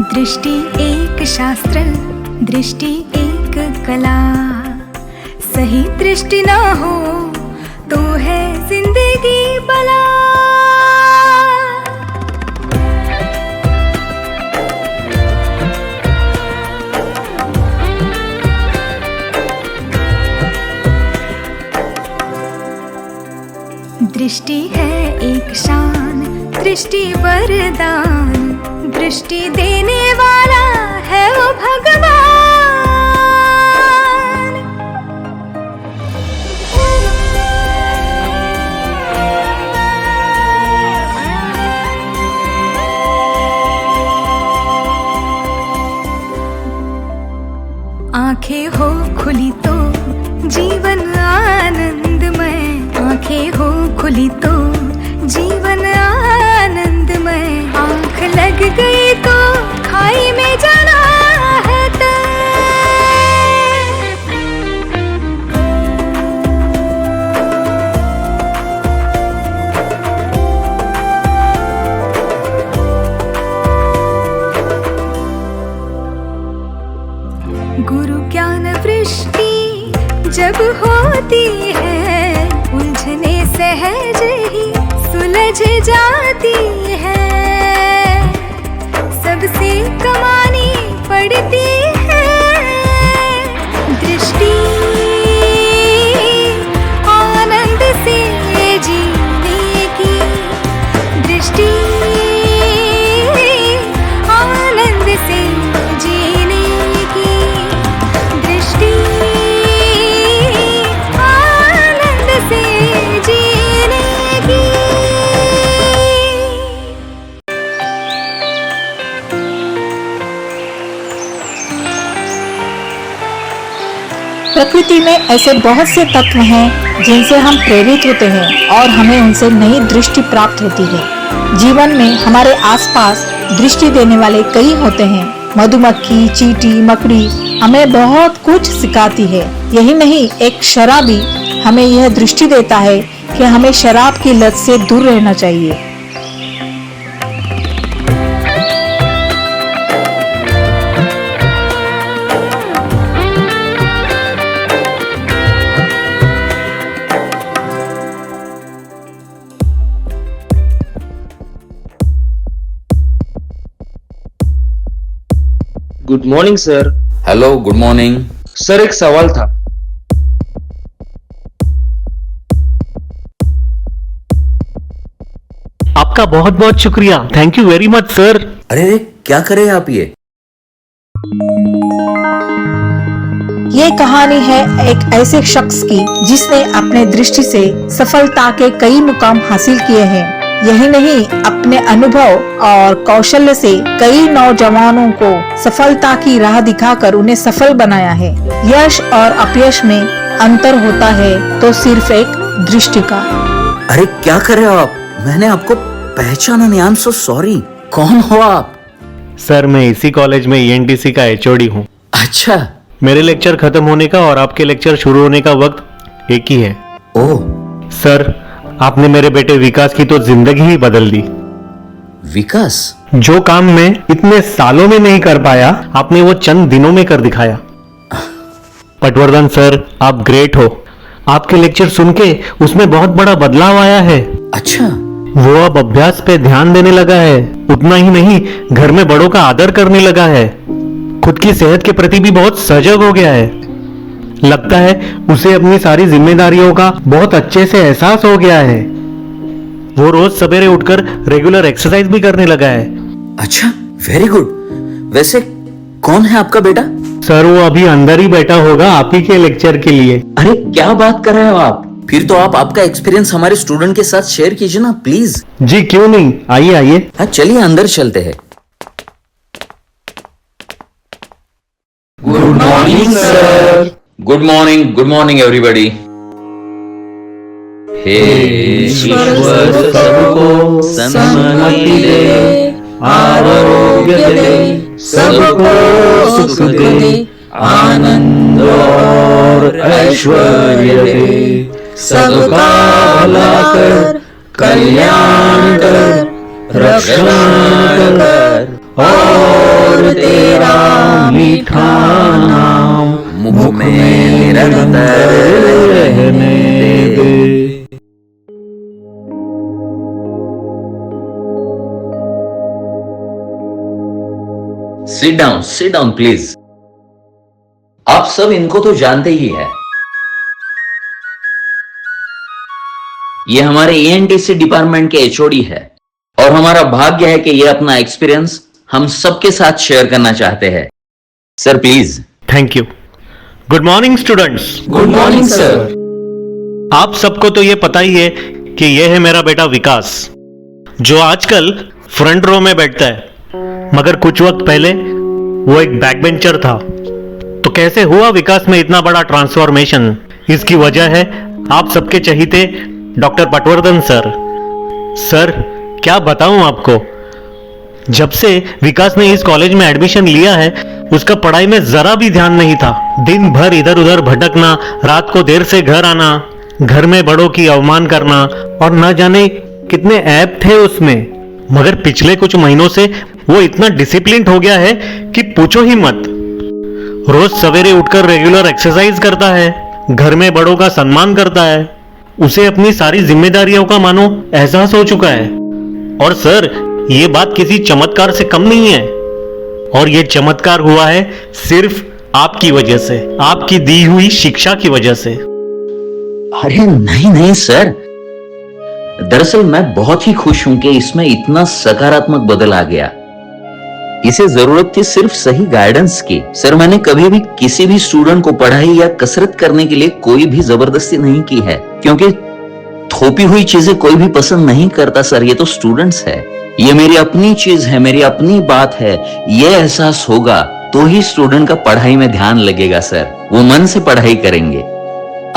दृष्टि एक शास्त्र, दृष्टि एक कला। सही दृष्टि ना हो तो है जिंदगी बला। दृष्टि है एक शान, दृष्टि वरदान। दृष्टि देने वाला है वो भगवान। आंखें हो खुली तो जीवन आनंदमय। आंखें हो खुली तो जीवन आनंदमय। आंख लग गई तो खाई में जाना है तय। गुरु ज्ञान वृष्टि जब होती है, उलझने सहज ही सुलझ जाती है। सबसे कमानी पड़ती है दृष्टि। आनंद से जीने की दृष्टि। आनंद से जीने की दृष्टि। आनंद से जीने की। प्रकृति में ऐसे बहुत से तत्व हैं जिनसे हम प्रेरित होते हैं और हमें उनसे नई दृष्टि प्राप्त होती है। जीवन में हमारे आसपास दृष्टि देने वाले कई होते हैं। मधुमक्खी, चींटी, मकड़ी हमें बहुत कुछ सिखाती है। यही नहीं, एक शराबी हमें यह दृष्टि देता है कि हमें शराब की लत से दूर रहना चाहिए। Good morning sir. Hello, good morning. Sir एक सवाल था। आपका बहुत बहुत शुक्रिया, thank you very much sir. अरे क्या करे आप ये कहानी है एक ऐसे शख्स की जिसने अपने दृष्टि से सफलता के कई मुकाम हासिल किए हैं। यही नहीं, अपने अनुभव और कौशल्य से कई नौजवानों को सफलता की राह दिखाकर उन्हें सफल बनाया है। यश और अपयश में अंतर होता है तो सिर्फ एक दृष्टि का। अरे क्या कर रहे हो आप? मैंने आपको पहचाना नहीं। I am so sorry. कौन हो आप? सर मैं इसी कॉलेज में ENTC का HOD हूँ। अच्छा। मेरे लेक्चर खत्म होने का और आपके लेक्चर शुरू होने का वक्त एक ही है। ओह सर, आपने मेरे बेटे विकास की तो जिंदगी ही बदल दी। विकास? जो काम मैं इतने सालों में नहीं कर पाया, आपने वो चंद दिनों में कर दिखाया। पटवर्धन सर, आप ग्रेट हो। आपके लेक्चर सुन के उसमें बहुत बड़ा बदलाव आया है। अच्छा। वो अब अभ्यास पे ध्यान देने लगा है। उतना ही नहीं, घर में बड़ों का आदर करने लगा है। खुद की सेहत के प्रति भी बहुत सजग हो गया है। लगता है उसे अपनी सारी जिम्मेदारियों का बहुत अच्छे से एहसास हो गया है। वो रोज सवेरे उठकर रेगुलर एक्सरसाइज भी करने लगा है। अच्छा, वेरी गुड। वैसे कौन है आपका बेटा? सर वो अभी अंदर ही बैठा होगा आप ही के लेक्चर के लिए। अरे क्या बात कर रहे हो आप? फिर तो आप आपका एक्सपीरियंस हमारे स्टूडेंट के साथ शेयर कीजिए ना प्लीज। जी क्यों नहीं, आइए आइए। हाँ चलिए अंदर चलते हैं। Good morning sir. Good morning everybody. हे ईश्वर सबको सन्मति दे, आरोग्य दे, सबको सुख दे, आनंद और ऐश्वर्य दे, सबका भला कर, कल्याण कर, रक्षा कर, और तेरा मीठा नाम मुख में निरंतर रहने दे। Sit down please. आप सब इनको तो जानते ही है, ये हमारे ENTC डिपार्टमेंट के HOD है और हमारा भाग्य है कि ये अपना एक्सपीरियंस हम सबके साथ शेयर करना चाहते हैं। Sir please. Thank you. Good morning students. Good morning sir. आप सबको तो ये पता ही है कि ये है मेरा बेटा विकास, जो आजकल फ्रंट रो में बैठता है, मगर कुछ वक्त पहले वो एक बैक बेंचर था। तो कैसे हुआ विकास में इतना बड़ा ट्रांसफॉर्मेशन? इसकी वजह है आप सबके चहीते डॉक्टर पटवर्धन सर। सर क्या बताऊं आपको, जब से विकास ने इस कॉलेज में एडमिशन लिया है उसका पढ़ाई में जरा भी ध्यान नहीं था। दिन भर इधर उधर भटकना, रात को देर से घर आना, घर में बड़ों की अवमान करना और न जाने कितने ऐप थे उसमें। मगर पिछले कुछ महीनों से वो इतना डिसिप्लिन्ड हो गया है कि पूछो ही मत। रोज सवेरे उठकर रेगुलर एक्सरसाइज करता है, घर में बड़ों का सम्मान करता है, उसे अपनी सारी जिम्मेदारियों का मानो एहसास हो चुका है। और सर ये बात किसी चमत्कार से कम नहीं है, और ये चमत्कार हुआ है सिर्फ आपकी वजह से, आपकी दी हुई शिक्षा की वजह से। अरे नहीं सर, दरअसल मैं बहुत ही खुश हूं कि इसमें इतना सकारात्मक बदल आ गया। इसे जरूरत थी सिर्फ सही गाइडेंस की। सर मैंने कभी भी किसी भी स्टूडेंट को पढ़ाई या कसरत करने के लिए कोई भी जबरदस्ती नहीं की है, क्योंकि थोपी हुई चीजें कोई भी पसंद नहीं करता सर। ये तो स्टूडेंट्स है, ये मेरी अपनी चीज है, मेरी अपनी बात है। ये एहसास होगा तो ही स्टूडेंट का पढ़ाई में ध्यान लगेगा सर, वो मन से पढ़ाई करेंगे।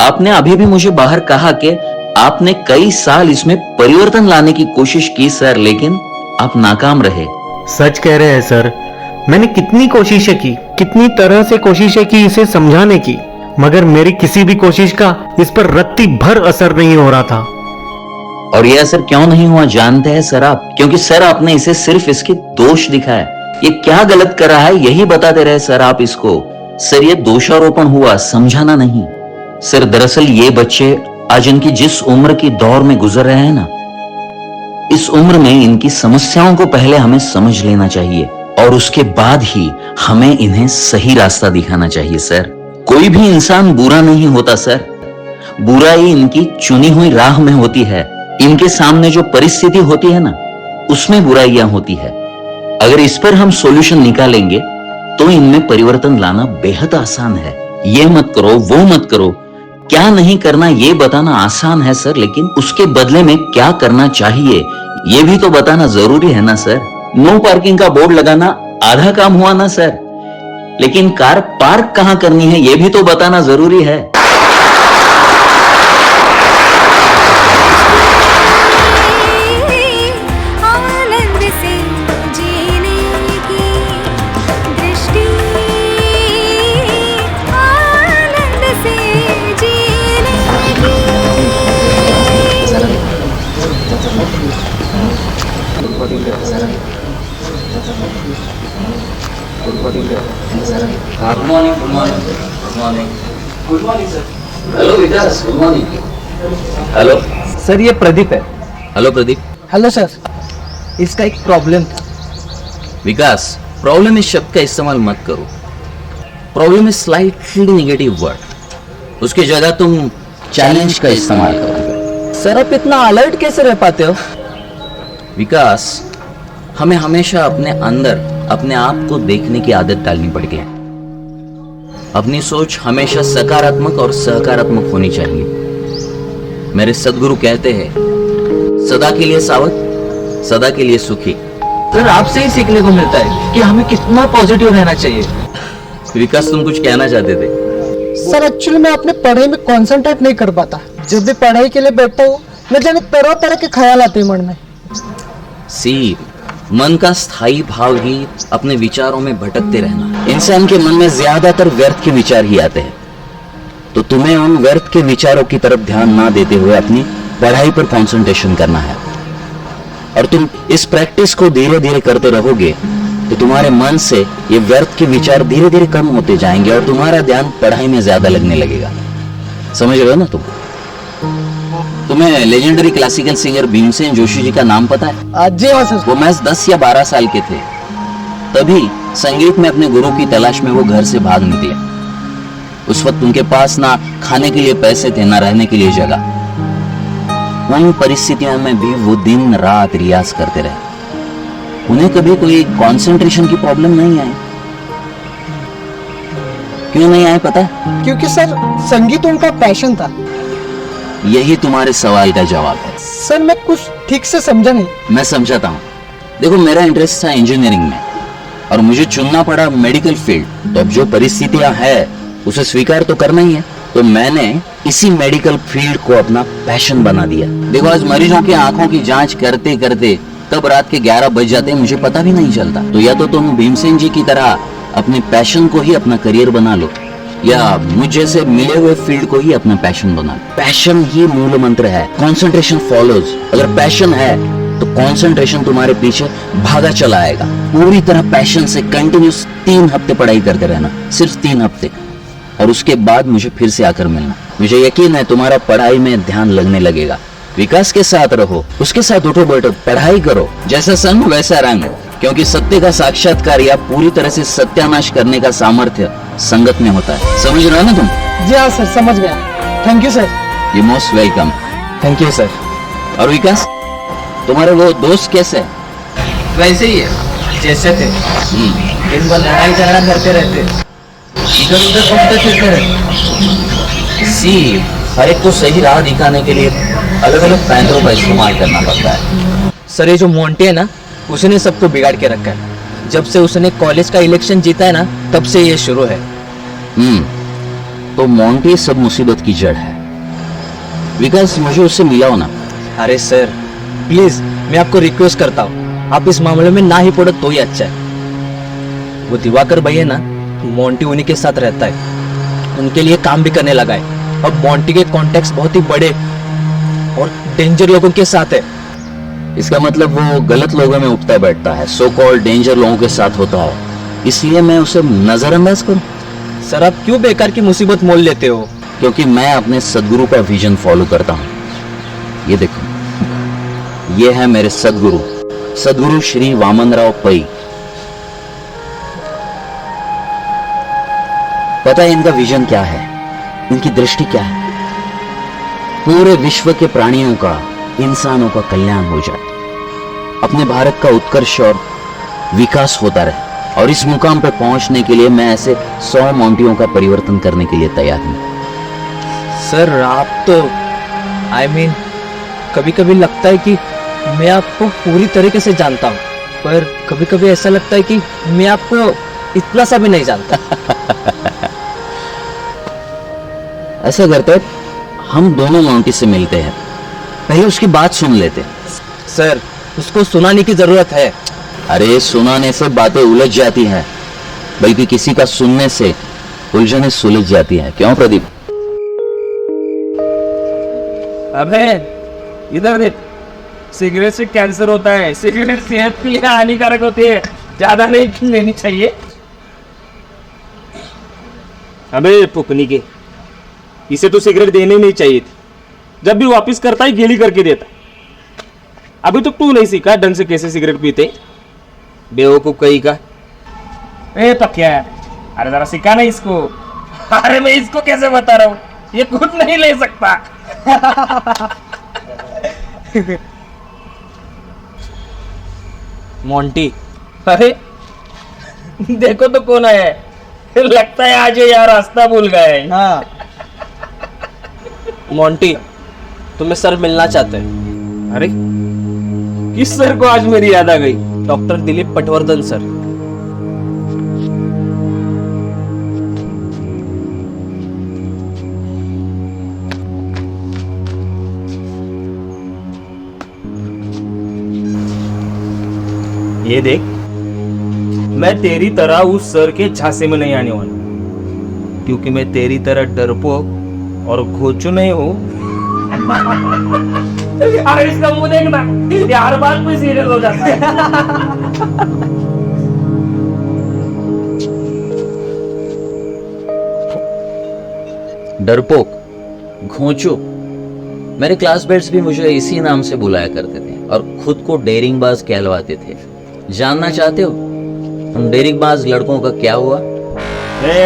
आपने अभी भी मुझे बाहर कहा कि आपने कई साल इसमें परिवर्तन लाने की कोशिश की सर, लेकिन आप नाकाम रहे। सच कह रहे हैं सर, मैंने कितनी कोशिशें की, कितनी तरह से कोशिशें की इसे समझाने की, मगर मेरी किसी भी कोशिश का इस पर रत्ती भर असर नहीं हो रहा था। और यह असर क्यों नहीं हुआ जानते हैं सर आप? क्योंकि सर आपने इसे सिर्फ इसके दोष दिखाया। ये क्या गलत कर रहा है यही बताते रहे सर आप इसको। सर ये दोषारोपण हुआ, समझाना नहीं। सर दरअसल ये बच्चे आज इनकी जिस उम्र की दौर में गुजर रहे हैं ना, इस उम्र में इनकी समस्याओं को पहले हमें समझ लेना चाहिए और उसके बाद ही हमें इन्हें सही रास्ता दिखाना चाहिए सर। कोई भी इंसान बुरा नहीं होता सर, बुराई इनकी चुनी हुई राह में होती है। इनके सामने जो परिस्थिति होती है ना, उसमें बुराइयां होती है। अगर इस पर हम सॉल्यूशन निकालेंगे तो इनमें परिवर्तन लाना बेहद आसान है। ये मत करो, वो मत करो, क्या नहीं करना ये बताना आसान है सर, लेकिन उसके बदले में क्या करना चाहिए ये भी तो बताना जरूरी है ना सर। नो पार्किंग का बोर्ड लगाना आधा काम हुआ ना सर, लेकिन कार पार्क कहां करनी है ये भी तो बताना जरूरी है। आनंद से जीने की दृष्टि, आनंद से जीने की। Good morning, good morning, good morning, good morning sir. Hello Vikas, good morning. Hello sir ये प्रदीप है। हेलो प्रदीप। हेलो सर, इसका एक प्रॉब्लम था। विकास, प्रॉब्लम इस शब्द का इस्तेमाल मत करो। Problem is slightly negative word, उसकी जगह तुम चैलेंज का इस्तेमाल करो। सर आप इतना अलर्ट कैसे रह पाते हो? विकास, हमें हमेशा अपने अंदर अपने आप को देखने की आदत डालनी पड़ गई। अपनी सोच हमेशा सकारात्मक और सकारात्मक होनी चाहिए। मेरे सदगुरु कहते हैं, सदा के लिए सावध, सदा के लिए सुखी। सर आपसे ही सीखने को मिलता है कि हमें कितना पॉजिटिव रहना चाहिए। विकास, तुम कुछ कहना चाहते थे? सर एक्चुअली मैं अपने पढ़ाई में कंसंट्रेट नहीं कर पाता। जब भी पढ़ाई के लिए बैठता हूँ न जाने तरह तरह के ख्याल आते हैं मन में। सी, मन का स्थायी भाव ही अपने विचारों में भटकते रहना। इंसान के मन में ज्यादातर व्यर्थ के विचार ही आते हैं, तो तुम्हें उन व्यर्थ के विचारों की तरफ ध्यान ना देते हुए अपनी पढ़ाई पर कंसंट्रेशन करना है। और तुम इस प्रैक्टिस को धीरे धीरे करते रहोगे तो तुम्हारे मन से ये व्यर्थ के विचार धीरे धीरे कम होते जाएंगे और तुम्हारा ध्यान पढ़ाई में ज्यादा लगने लगेगा। समझ रहे हो ना तुम? तुम्हें legendary classical singer Bhimsen Joshi ji का नाम पता है? जी हाँ सर। वो महज 10 या 12 साल के थे, तभी संगीत में अपने गुरु की तलाश में वो घर से भाग निकले। उस वक्त उनके पास ना खाने के लिए पैसे थे, ना रहने के लिए जगह। उन परिस्थितियों में भी वो दिन रात रियाज करते रहे। उन्हें कभी कोई कंसंट्रेशन की प्रॉब्लम नहीं आई। क्यों नहीं आई पता है? क्योंकि सर संगीत उनका पैशन था। यही तुम्हारे सवाल का जवाब है। सर मैं कुछ ठीक से समझा नहीं। मैं समझाता हूँ। देखो, मेरा इंटरेस्ट था इंजीनियरिंग में और मुझे चुनना पड़ा मेडिकल फील्ड। तो अब जो परिस्थितियां है उसे स्वीकार तो करना ही है। तो मैंने इसी मेडिकल फील्ड को अपना पैशन बना दिया। देखो, आज मरीजों की आंखों की जांच करते करते कब रात के 11 बज जाते हैं मुझे पता भी नहीं चलता। तो या तो तुम भीमसेन जी की तरह अपने पैशन को ही अपना करियर बना लो, या मुझ जैसे मिले हुए फील्ड को ही अपना पैशन बना लो। पैशन ही मूल मंत्र है। Concentration follows. अगर पैशन है तो कंसंट्रेशन तुम्हारे पीछे भागा चला आएगा। पूरी तरह पैशन से कंटिन्यूस 3 हफ्ते पढ़ाई करते रहना, सिर्फ 3 हफ्ते, और उसके बाद मुझे फिर से आकर मिलना। मुझे यकीन है तुम्हारा पढ़ाई में ध्यान लगने लगेगा। विकास के साथ रहो, उसके साथ उठो बैठो, पढ़ाई करो। जैसा संग वैसा रंग, क्योंकि सत्य का साक्षात्कार या पूरी तरह से सत्यानाश करने का सामर्थ्य संगत में होता है। समझ रहे हो ना तुम? जी हाँ सर, समझ गया। Thank you sir. You most welcome. Thank you sir. और विकास, तुम्हारे वो दोस्त कैसे है? वैसे ही है जैसे थे। दिन भर लड़ाई झगड़ा करते रहते, इधर उधर घूमते फिरते रहते। सी, हर एक को सही राह दिखाने के लिए अलग अलग पैंतरों का इस्तेमाल करना पड़ता है। सर ये जो मोंटी है ना, उसने सबको बिगाड़ के रखा है। जब से उसने कॉलेज का इलेक्शन जीता है ना, तब से ये शुरू है। तो मोंटी सब मुसीबत की जड़ है। विकास, मुझे उससे मिलाओ ना। अरे सर प्लीज, मैं आपको रिक्वेस्ट करता हूँ, आप इस मामले में ना ही पड़ो तो ही अच्छा है। वो दिवाकर भाई है ना, मोंटी उन्हीं के साथ रहता है, उनके लिए काम भी करने लगा है। अब मोंटी के कॉन्टेक्ट बहुत ही बड़े और डेंजर लोगों के साथ है। इसका मतलब वो गलत लोगों में उठता बैठता है, सो कॉल्ड डेंजर लोगों के साथ होता है, इसलिए मैं उसे नजरअंदाज करूं? सर आप क्यों बेकार की मुसीबत मोल लेते हो? क्योंकि मैं अपने सदगुरु का विजन फॉलो करता हूं। ये देखो, ये है मेरे सदगुरु, सदगुरु श्री वामनराव पै। पता है इनका विजन क्या है? इनकी दृष्टि क्या है? पूरे विश्व के प्राणियों का, इंसानों का कल्याण हो जाए, अपने भारत का उत्कर्ष और विकास होता रहे। और इस मुकाम पर पहुंचने के लिए मैं ऐसे 100 मोंटियों का परिवर्तन करने के लिए तैयार हूं। सर आप तो कभी कभी लगता है कि मैं आपको पूरी तरीके से जानता हूँ, पर कभी कभी ऐसा लगता है कि मैं आपको इतना सा भी नहीं जानता। ऐसा करते हैं, हम दोनों मोंटी से मिलते हैं, पहले उसकी बात सुन लेते। सर उसको सुनाने की जरूरत है। अरे सुनाने से बातें उलझ जाती हैं, बल्कि किसी का सुनने से उलझने सुलझ जाती है। क्यों प्रदीप? अबे इधर देख, सिगरेट से कैंसर होता है। सिगरेट सेहत के लिए हानिकारक होती है, ज्यादा नहीं लेनी चाहिए। अबे पुकनी के, इसे तो सिगरेट देने नहीं चाहिए थी। जब भी वापस करता है गीली करके देता। अभी तो तू नहीं सीखा ढंग से कैसे सिगरेट पीते, बेवकूफ कहीं का। ए तो क्या है, अरे जरा सिखा ना इसको। अरे मैं इसको कैसे बता रहा हूँ, ये खुद नहीं ले सकता। मोंटी, अरे देखो तो कौन आया है, लगता है आज ये यार रास्ता भूल गए। हाँ मोंटी, तुम्हें सर मिलना चाहते हैं। अरे किस सर को आज मेरी याद आ गई? Doctor Dilip Patwardhan sir. ये देख, मैं तेरी तरह उस सर के झांसे में नहीं आने वाला, क्योंकि मैं तेरी तरह डरपोक और घोचू नहीं हूँ। अरे इसका मुंह देखना, ये हर बात में सीरियस हो जाता है। डरपोक, घोंचू, मेरे क्लासमेट्स भी मुझे इसी नाम से बुलाया करते थे और खुद को डेयरिंगबाज कहलवाते थे। जानना चाहते हो उन डेयरिंगबाज लड़कों का क्या हुआ?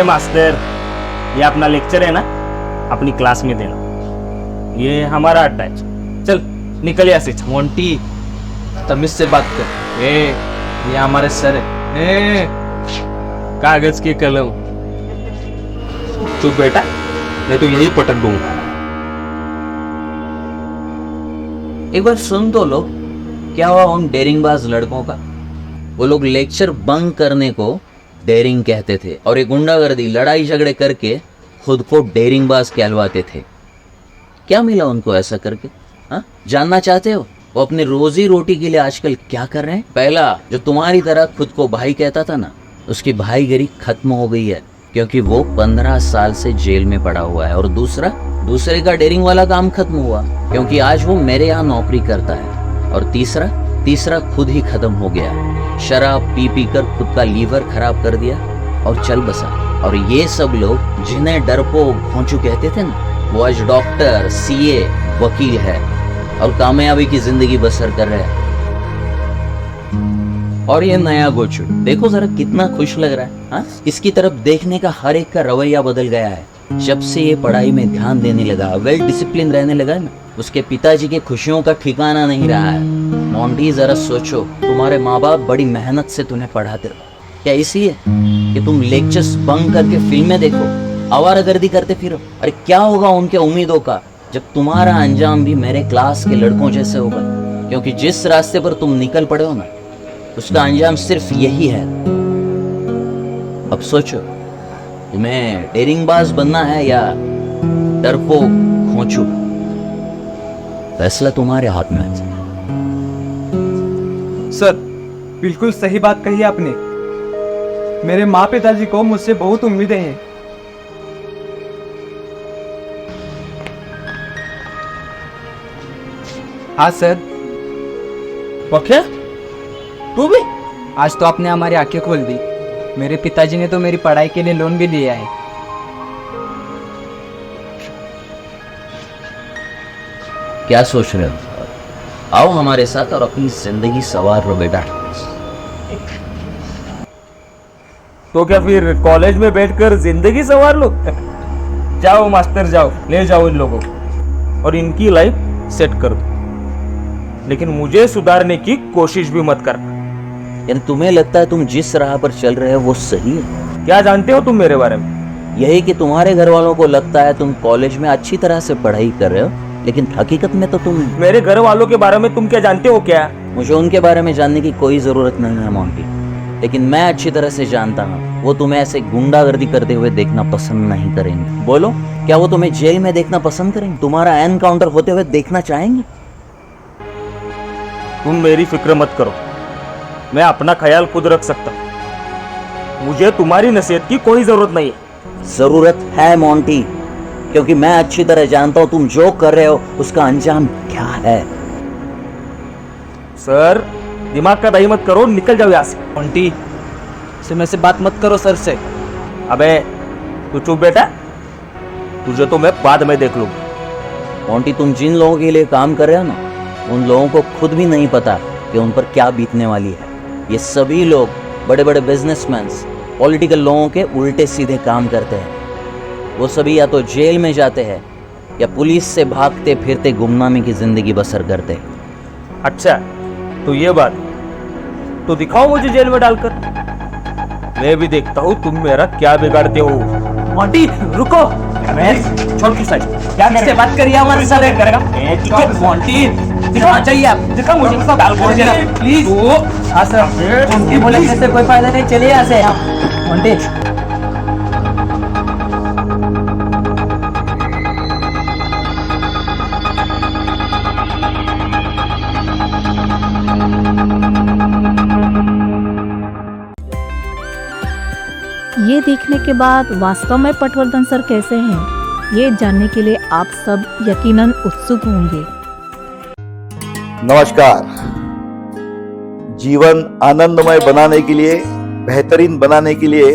मास्टर, ये अपना लेक्चर है ना, अपनी क्लास में देना, ये हमारा अड्डा है। चल निकल यहाँ से। मोंटी, तमीज से बात कर। ये हमारे सर है। कागज की कलम। चुप बेटा, मैं तो यही पटक दूंगा। एक बार सुन तो लो, क्या हुआ उन डेयरिंगबाज लड़कों का? वो लोग लेक्चर बंक करने को डेयरिंग कहते थे और एक गुंडागर्दी लड़ाई झगड़े करके खुद को डेयरिंगबाज कहलवाते थे। क्या मिला उनको ऐसा करके? हाँ, जानना चाहते हो वो अपनी रोजी रोटी के लिए आजकल क्या कर रहे हैं? पहला जो तुम्हारी तरह खुद को भाई कहता था ना, उसकी भाईगिरी खत्म हो गई है, क्योंकि वो 15 साल से जेल में पड़ा हुआ है। और दूसरे का डेयरिंग वाला काम खत्म हुआ, क्योंकि आज वो मेरे यहाँ नौकरी करता है। और तीसरा खुद ही खत्म हो गया, शराब पी कर खुद का लीवर खराब कर दिया और चल बसा। और ये सब लोग जिन्हें डरपोक घोंचू कहते थे ना, वो आज डॉक्टर, सीए, वकील है और कामयाबी की जिंदगी बसर कर रहे हैं। और ये नया घोंचू देखो जरा कितना खुश लग रहा है। हाँ? इसकी तरफ देखने का हर एक का रवैया बदल गया है जब से ये पढ़ाई में ध्यान देने लगा, वेल डिसिप्लिन रहने लगा ना। उसके पिताजी की खुशियों का ठिकाना नहीं रहा है। मोंटी, जरा सोचो, तुम्हारे माँ बाप बड़ी मेहनत से तुम्हें पढ़ाते रहो, क्या इसलिए कि तुम लेक्चर्स बंक करके फिल्में देखो, आवारागर्दी करते फिरो? अरे क्या होगा उनके उम्मीदों का जब तुम्हारा अंजाम भी मेरे क्लास के लड़कों जैसे होगा? क्योंकि जिस रास्ते पर तुम निकल पड़े हो ना, उसका अंजाम सिर्फ यही है। अब सोचो, तुम्हें डेयरिंगबाज बनना है या डरपोक घोंचू? फैसला तुम्हारे हाथ में है। सर, बिल्कुल सही बात कही आपने। मेरे माँ पिताजी को मुझसे बहुत उम्मीदें हैं। हाँ सर। पक्का? तू भी? आज तो आपने हमारी आंखें खोल दी। मेरे पिताजी ने तो मेरी पढ़ाई के लिए लोन भी लिया है। क्या सोच रहे हो? आओ हमारे साथ और अपनी जिंदगी सवार लो बेटा। तो क्या फिर कॉलेज में बैठकर जिंदगी संवार लो? जाओ मास्टर, जाओ, ले जाओ इन लोगों को और इनकी लाइफ सेट कर दो, लेकिन मुझे सुधारने की कोशिश भी मत करना। यानी तुम्हें लगता है तुम जिस राह पर चल रहे हो वो सही है? क्या जानते हो तुम मेरे बारे में? यही कि तुम्हारे घर वालों को लगता है तुम कॉलेज में अच्छी तरह से पढ़ाई कर रहे हो, लेकिन हकीकत में तो तुम... मेरे घर वालों के बारे में तुम क्या जानते हो? क्या मुझे उनके बारे में जानने की कोई जरूरत नहीं है मोंटी, लेकिन मैं अच्छी तरह से जानता हूँ वो तुम्हें ऐसे गुंडागर्दी करते हुए देखना पसंद नहीं करेंगे। बोलो, क्या वो तुम्हें जेल में देखना पसंद करेंगे? तुम्हारा एनकाउंटर होते हुए देखना चाहेंगे? तुम मेरी फिक्र मत करो, मैं अपना ख्याल खुद रख सकता हूँ। मुझे तुम्हारी नसीहत की कोई जरूरत नहीं है। जरूरत है मोंटी, क्योंकि मैं अच्छी तरह जानता हूं तुम जो कर रहे हो उसका अंजाम क्या है। सर, दिमाग का दही मत करो, निकल जाओ यहाँ से। मोंटी, से बात मत करो सर से। अबे तू चुप बेटा, तुझे तो मैं बाद में देख लूंगा। मोंटी, तुम जिन लोगों के लिए काम कर रहे हो ना, उन लोगों को खुद भी नहीं पता कि उन पर क्या बीतने वाली है। ये सभी लोग बड़े बड़े बिजनेसमैन, पॉलिटिकल लोगों के उल्टे सीधे काम करते हैं। वो सभी या तो जेल में जाते हैं या पुलिस से भागते फिरते गुमनामी की जिंदगी बसर करते हैं। अच्छा, तो ये बात, तो दिखाओ मुझे जेल में डालकर, मैं भी देखता हूँ तुम मेरा क्या बिगाड़ते हो। मोंटी रुको। छोड़ तू साइड क्या कैसे बात करिए हमारे साथ करेगा मोंटी दिखा चाहिए आप दिखा मुझे डाल बोल देना प्लीज हां सर मोंटी बोले से कोई फायदा नहीं चलिए यहां से मोंटी ये देखने के बाद वास्तव में पटवर्धन सर कैसे हैं, ये जानने के लिए आप सब यकीनन उत्सुक होंगे। नमस्कार। जीवन आनंदमय बनाने के लिए, बेहतरीन बनाने के लिए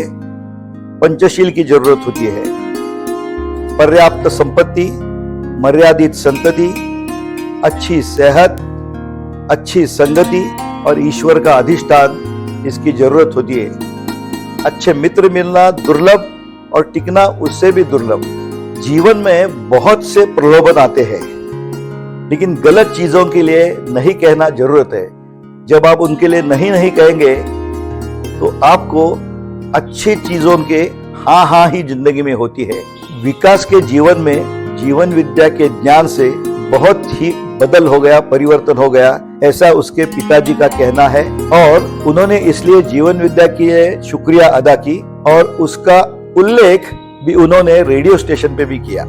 पंचशील की जरूरत होती है। पर्याप्त संपत्ति, मर्यादित संतति, अच्छी सेहत, अच्छी संगति और ईश्वर का अधिष्ठान इसकी जरूरत होती है। अच्छे मित्र मिलना दुर्लभ और टिकना उससे भी दुर्लभ। जीवन में बहुत से प्रलोभन आते हैं, लेकिन गलत चीजों के लिए नहीं कहना जरूरत है। जब आप उनके लिए नहीं नहीं कहेंगे तो आपको अच्छी चीजों के हाँ हाँ ही जिंदगी में होती है। विकास के जीवन में जीवन विद्या के ज्ञान से बहुत ही बदल हो गया, परिवर्तन हो गया, ऐसा उसके पिताजी का कहना है। और उन्होंने इसलिए जीवन विद्या की शुक्रिया अदा की और उसका उल्लेख भी उन्होंने रेडियो स्टेशन पे भी किया।